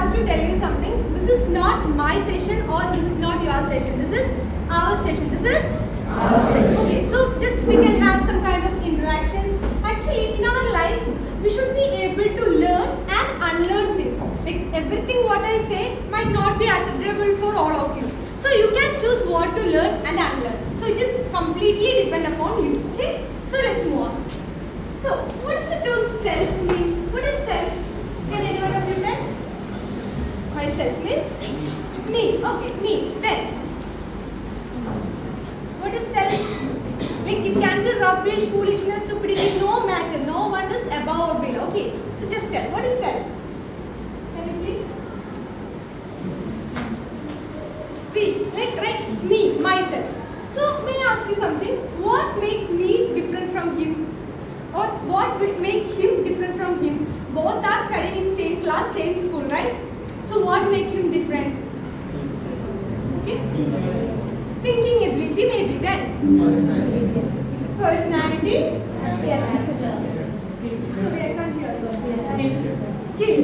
have to tell you something. This is not my session or this is not your session. This is our session. This is our session. Okay, so just we can have some kind of interactions. Actually, in our life, we should be able to learn and unlearn things. Like everything what I say might not be acceptable for all of you. So you can choose what to learn and unlearn. So it is completely depend upon you. Okay? So let's move on. So what does the term self means? What is self? Can anyone of you tell? Myself means me. Okay, me. Then what is self? Like it can be rubbish, foolishness, stupidity, no matter. No one is above or below. Okay. So just tell. What is self? Can you please? We, like me, myself. So may I ask you something? What make me different from him? Or what will make him different from him? Both are studying in same class, same school, right? So what make him different? Okay? Thinking ability maybe then. Personality? Yes. So we can't hear. Skill.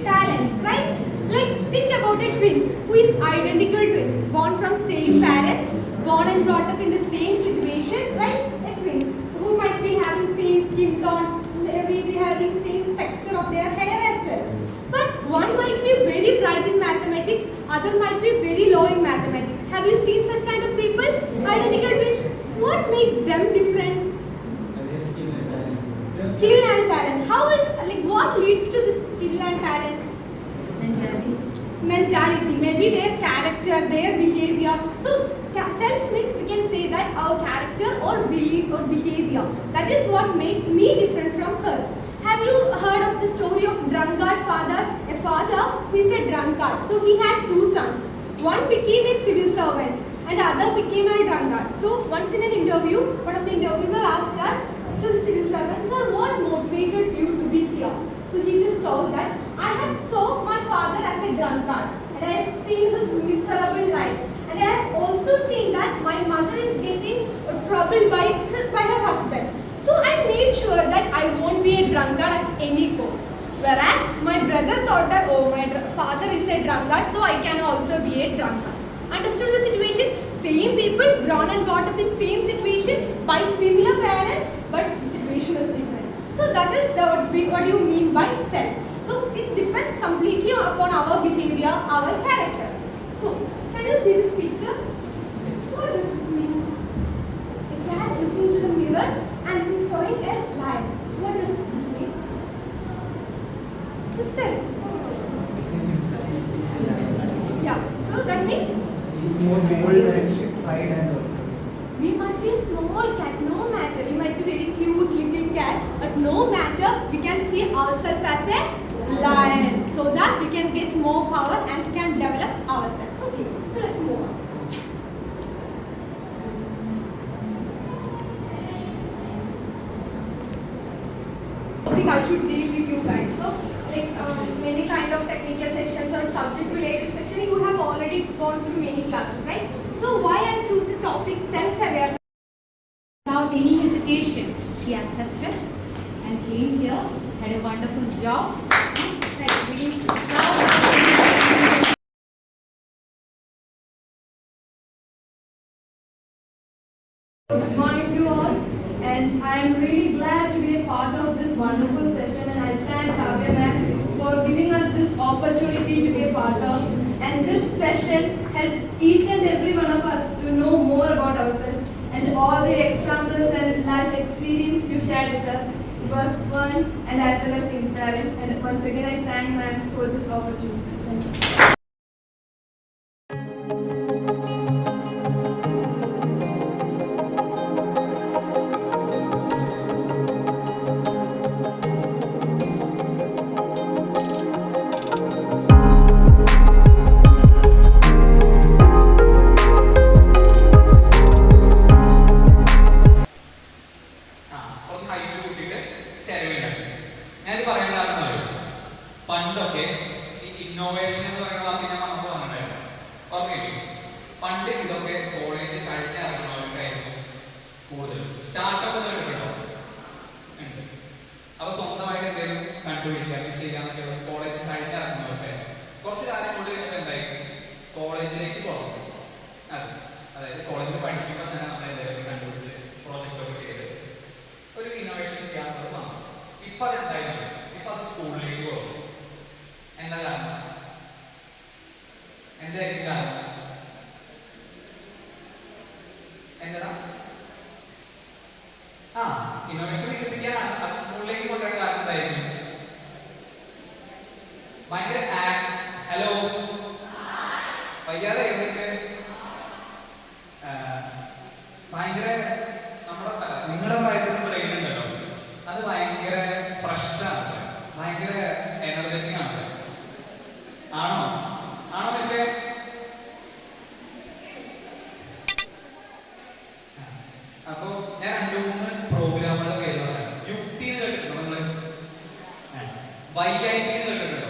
Talent, right? Like think about it, twins. Who is identical twins? Born from same parents, born and brought up in the same situation, right? Like twins. Who might be having same skin tone, maybe be having same texture of their hair as well. But one might be very bright in mathematics, other might be very low in mathematics. Have you seen such kind of people? Identical twins. What makes them different? Skill and talent. How is, like, what leads to this skill and talent? Mentality. Maybe their character, their behavior. So self means we can say that our character or belief or behavior. That is what makes me different from her. Have you heard of the story of drunkard father? A father who is a drunkard. So he had two sons. One became a civil servant and the other became a drunkard. So once in an interview, one of the interviewers asked her to the civil servant, sir, what motivated you to be here? So he just told that I had saw my father as a drunkard and I have seen his miserable life. And I have also seen that my mother is getting troubled by her husband. So I made sure that I won't be a drunkard at any cost. Whereas my brother thought that, oh, my father is a drunkard, so I can also be a drunkard. Understood the situation? Same people, born and brought up in same situation by similar parents, but the situation is different. So that is what you mean by self. So it depends completely upon our behavior, our character. So can you see this picture? What does this mean? A cat looking into the mirror and is showing a lion. What does this mean? Just tell. Yeah. So that means we might be a small cat, no matter. We might be very cute little cat, but no matter, we can see ourselves as a lion, so that we can get more power and we can develop ourselves. Okay, so let's move on. I think I should deal with you guys. So, like many kind of technical sessions or subject related section, you have already gone through many classes, right? So why I choose the topic self-awareness? Without any hesitation, she accepted and came here, had a wonderful job. Good morning to all, and I am really glad to be a part of this wonderful session, and I thank Kavya ma'am for giving us this opportunity to be a part of. And this session helped each and every one of us to know more about ourselves and all the examples and life experience you shared with us. It was fun and as well as inspiring. And once again, I thank ma'am for this opportunity. Thank you. പണ്ടൊക്കെ ഈ innovation എന്ന് പറയുന്ന വാക്ക് ഞാൻ നമുക്ക് പറഞ്ഞിട്ടുണ്ടായിരുന്നു. ഓർമ്മയില്ലേ? പണ്ട് ഇതൊക്കെ കോളേജ് കഴിഞ്ഞിറങ്ങുന്നവർക്കായിരുന്നു കൂടുതൽ. സ്റ്റാർട്ടപ്പ് കേട്ടിട്ടുണ്ടോ? ഉണ്ട്. അപ്പൊ സ്വന്തമായിട്ട് എന്തെങ്കിലും കണ്ടുപിടിക്കുക ചെയ്യാന്നൊക്കെ കോളേജ് കഴിഞ്ഞിറങ്ങുന്നവർക്ക് കുറച്ച് കാലം കൊണ്ട് കഴിഞ്ഞപ്പോൾ എന്തായി കോളേജിലേക്ക് തുറന്നു. അതായത് കോളേജിൽ പഠിക്കുമ്പോൾ തന്നെ നമ്മൾ എന്തെങ്കിലും കണ്ടുപിടിച്ച് പ്രോജക്റ്റ് ഒക്കെ ചെയ്ത് ഒരു ഇന്നോവേഷൻ ചെയ്യാനുള്ളത് വന്നു. ഇപ്പം അതെന്തായാലും ഇപ്പം അത് സ്കൂളിലേക്ക് പോകും. എന്താ കാരണം? എന്തായിരിക്കും കാരണം? എന്താ ഇന്നോവേഷൻ വികസിക്കാനാണ്. അത് സ്കൂളിലേക്ക് കൊണ്ടുവരാൻ കാരണം എന്തായിരിക്കും? ഭയങ്കര ഹലോ വയ്യാതെ ഭയങ്കര നിങ്ങളുടെ പ്രായത്തിൽ ബ്രെയിൻ ഉണ്ടല്ലോ, അത് ഭയങ്കര ഫ്രഷാണ്, ഭയങ്കര എനർജറ്റിക് ആണ്. ആണോ മിസ്സേ? അപ്പോ ഞാൻ 2-3 പ്രോഗ്രാമുകളുടെ പേര് പറയാം. യുക്തി എന്ന് കേട്ടിട്ടുണ്ടോ നിങ്ങള്? YIP എന്ന് കേട്ടിട്ടുണ്ടോ?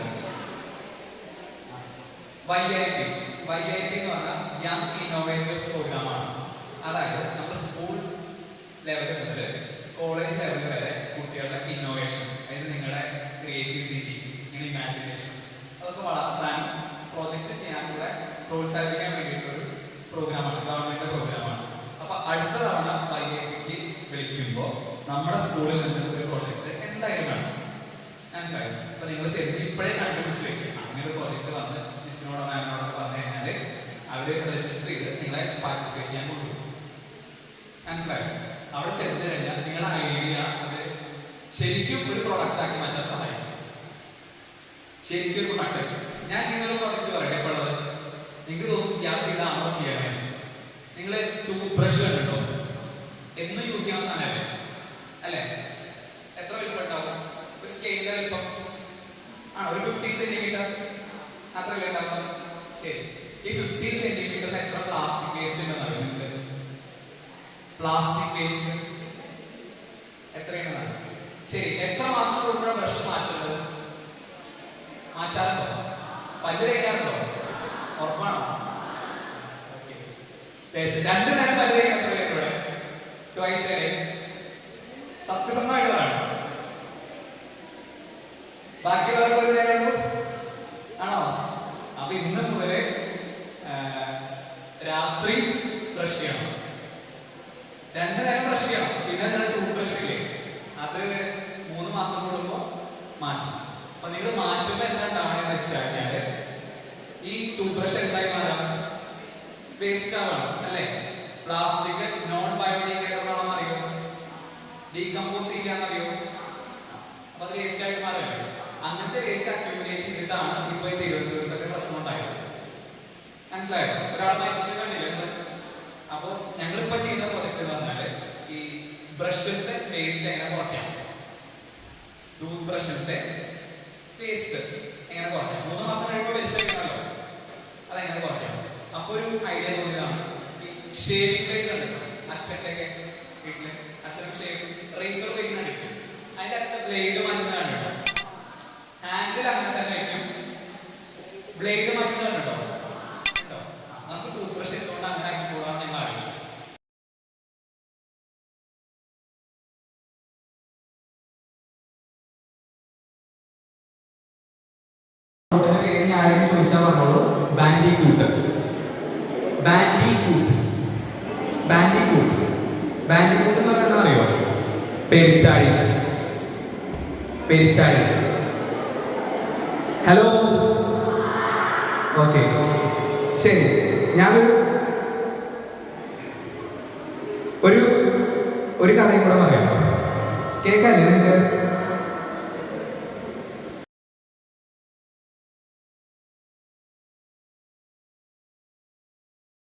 YIP എന്ന് പറഞ്ഞാൽ യങ് ഇന്നോവേറ്റേഴ്സ് പ്രോഗ്രാമാണ്. അതായത് നമ്മൾ സ്കൂൾ ലെവൽ മുതൽ കോളേജ് ലെവൽ വരെ കുട്ടികളുടെ ഇന്നോവേഷൻ, അതായത് നിങ്ങളുടെ ക്രിയേറ്റീവ് തിങ്കിങ്, നിങ്ങളുടെ ഇമാജിനേഷൻ അതൊക്കെ വളർത്താനും പ്രോജക്റ്റ് ചെയ്യാനുള്ള പ്രോത്സാഹിപ്പിക്കാൻ വേണ്ടിയിട്ടൊരു പ്രോഗ്രാമാണ്, ഗവൺമെന്റ് പ്രോഗ്രാമാണ്. അപ്പൊ അടുത്ത തവണ YIPക്ക് വിളിക്കുമ്പോൾ നമ്മുടെ സ്കൂളിൽ നിന്ന് ഒരു പ്രോജക്റ്റ് എന്തായാലും വേണം. മനസ്സിലായി? അപ്പൊ നിങ്ങൾ ശരിക്കും ഇപ്പോഴേ കണ്ടുപിടിച്ച് വെക്കും. അങ്ങനെ ഒരു പ്രോജക്റ്റ് വന്ന് മിസ്സിനോടോ മാമിനോടൊക്കെ പറഞ്ഞു കഴിഞ്ഞാൽ അവര് രജിസ്റ്റർ ചെയ്ത് നിങ്ങളെ പാർട്ടിസിപ്പേറ്റ് ചെയ്യാൻ കൊണ്ടുപോകും. മനസ്സിലായി? അവിടെ ചെന്ന് കഴിഞ്ഞാൽ നിങ്ങളുടെ ഐഡിയ അത് ശരിക്കും ഒരു പ്രോഡക്റ്റ് ആക്കി മാറ്റാൻ സഹായിക്കും. ശരിക്കും ഒരു പ്രൊഡക്റ്റ് ഞാൻ ചെയ്യുന്ന ഒരു പ്രോജക്റ്റ് പറയട്ടെ. എപ്പോഴുള്ളത് നിങ്ങൾക്ക് തോന്നും ഇയാൾക്ക് ഇതാണോ ചെയ്യണേ. നിങ്ങൾ ടൂത്ത് ബ്രഷ് കണ്ടിട്ടോ? എന്നും യൂസ് ചെയ്യാൻ സാധനമല്ലേ അല്ലേ? എത്ര വലിപ്പം ഉണ്ടാവും? ഒരു സ്കെയിലിന്റെ വലിപ്പം ഒരു 15 സെന്റിമീറ്റർ അത്ര ഉണ്ടാവും. ശരി, ഈ 15 സെന്റിമീറ്ററിൽ എത്ര പ്ലാസ്റ്റിക് വേസ്റ്റ് ഉണ്ടെന്ന് അറിയുന്നുണ്ട്? പ്ലാസ്റ്റിക് വേസ്റ്റ് എത്രയാണ്? ശരി, എത്ര മാസം കൂടുമ്പോഴാണ് ബ്രഷ് മാറ്റുന്നത്? മാറ്റാറുണ്ടോ? പല്ല് തേക്കാറുണ്ടോ? ഉറപ്പാണോ? 2 നേരം പല്ല് തേക്കാൻ എത്ര പേരുടെ? Twice day. സത്യസന്ധമായിട്ട് പറയണം. ബാക്കിയുള്ളവർക്ക് ഒരു നേരമുള്ളൂ ആണോ? അപ്പൊ ഇന്ന് മുതൽ രാത്രി ബ്രഷ് ചെയ്യണം. 2 നേരം ബ്രഷ് ചെയ്യണം. പിന്നെ നിങ്ങൾ ടൂത്ത് ബ്രഷ് ഇല്ലേ, അത് 3 മാസം കൂടുമ്പോൾ മാറ്റും. അപ്പൊ നിങ്ങൾ മാറ്റുമ്പോൾ എന്താ ഉണ്ടാവണമെന്ന് വെച്ചാൽ ഈ ടൂത്ത് ബ്രഷ് എന്തായി മാറാം? വേസ്റ്റ് ആവണം അല്ലേ? പ്ലാസ്റ്റിക് നോൺ ബയോഡിഗ്രേഡബിൾ ആണെന്ന് അറിയോ? ഡീകമ്പോസ് ചെയ്യാന്നറിയോ? അപ്പൊ അത് വേസ്റ്റ് ആയിട്ട് മാറല്ലേ? അങ്ങനത്തെ വേസ്റ്റ് അക്യൂമുലേറ്റ് ചെയ്തിട്ടാണ് ഇപ്പൊ ഈ തിരുവനന്തപുരത്തൊക്കെ പ്രശ്നം ഉണ്ടായത്. മനസ്സിലായോ? ഒരാൾ മരിച്ചു കണ്ടില്ല. അപ്പൊ ഞങ്ങളിപ്പോ ചെയ്യുന്ന പ്രൊജക്ട് എന്ന് പറഞ്ഞാല് ഈ ബ്രഷിന്റെ വേസ്റ്റ് എങ്ങനെ കുറയ്ക്കാം, ടൂത്ത് ബ്രഷിന്റെ വേസ്റ്റ് എങ്ങനെ കുറയ്ക്കാം. 3 മാസം കഴിയുമ്പോൾ വലിച്ചെടുക്കണല്ലോ, അതെങ്ങനെ കുറയ്ക്കാം. അപ്പൊ ഒരു ഐഡിയ തോന്നിയതാണ് ഈ ഷേവിംഗ് ബ്ലേഡ് കണ്ടിട്ടോ? അച്ഛൻ്റെ ഒക്കെ വീട്ടില് അച്ഛനും ഷേവിംഗ് റേസർ ബ്ലേഡ് അടിക്കും. അതിന്റെ അടുത്ത ബ്ലേഡ് മാറ്റുന്നതാണ് കേട്ടോ. ഹാൻഡിൽ അങ്ങനെ തന്നെ വയ്ക്കും, ബ്ലേഡ് മാറ്റുന്നതാണ് കേട്ടോ. നമുക്ക് ടൂത്ത് ബ്രഷ് എന്തുകൊണ്ട് അങ്ങനെ ആക്കി പോകാമെന്ന് ഞങ്ങൾ ആലോചിച്ചു. പേര് ആരെങ്കിലും ചോദിച്ചാൽ പറഞ്ഞോളൂ. ബാൻഡികൂട്ട് എന്ന് പറയുന്നത് അറിയോ? പെരിച്ചാഴി. ഹലോ, ഓക്കെ, ശരി. ഞാനൊരു ഒരു കഥയും കൂടെ പറയാം. കേൾക്കാല്ലേ നിങ്ങൾക്ക്?